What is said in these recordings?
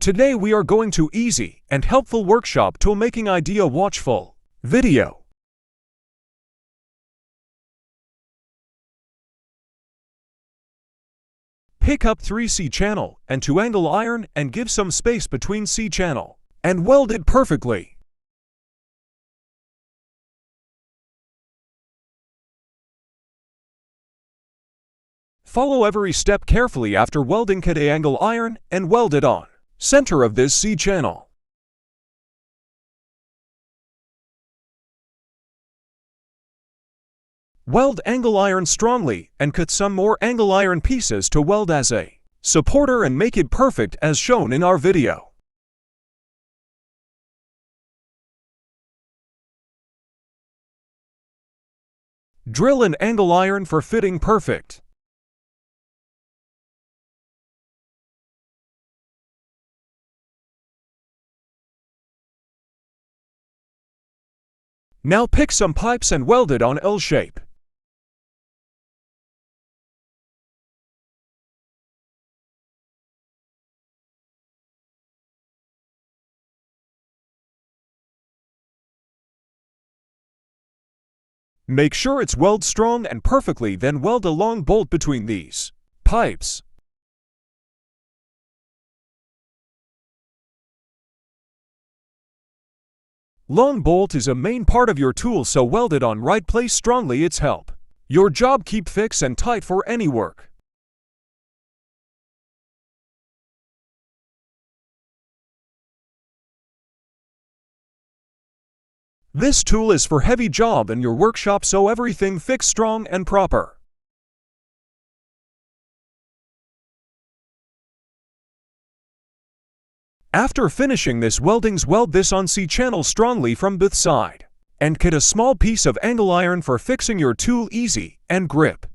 Today we are going to easy and helpful workshop tool making idea. Watch full video. Pick up 3 C-channel and 2 angle iron and give some space between C-channel and weld it perfectly. Follow every step carefully after welding. Cut a angle iron and weld it on center of this C-channel. Weld angle iron strongly and cut some more angle iron pieces to weld as a supporter and make it perfect as shown in our video. Drill an angle iron for fitting perfect. Now pick some pipes and weld it on L shape. Make sure it's weld strong and perfectly, then weld a long bolt between these pipes. Long bolt is a main part of your tool, so weld it on right place strongly. It's help your job keep fixed and tight for any work. This tool is for heavy job in your workshop, so everything fixed strong and proper. After finishing this weldings, weld this on C-channel strongly from both side and cut a small piece of angle iron for fixing your tool easy and grip.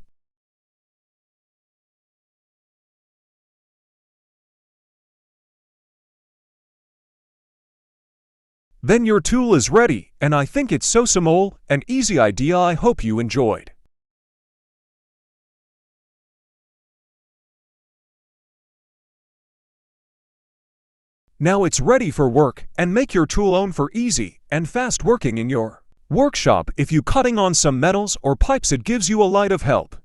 Then your tool is ready, and I think it's so simple and easy idea. I hope you enjoyed. Now it's ready for work, and make your tool own for easy and fast working in your workshop. If you cutting on some metals or pipes, it gives you a lot of help.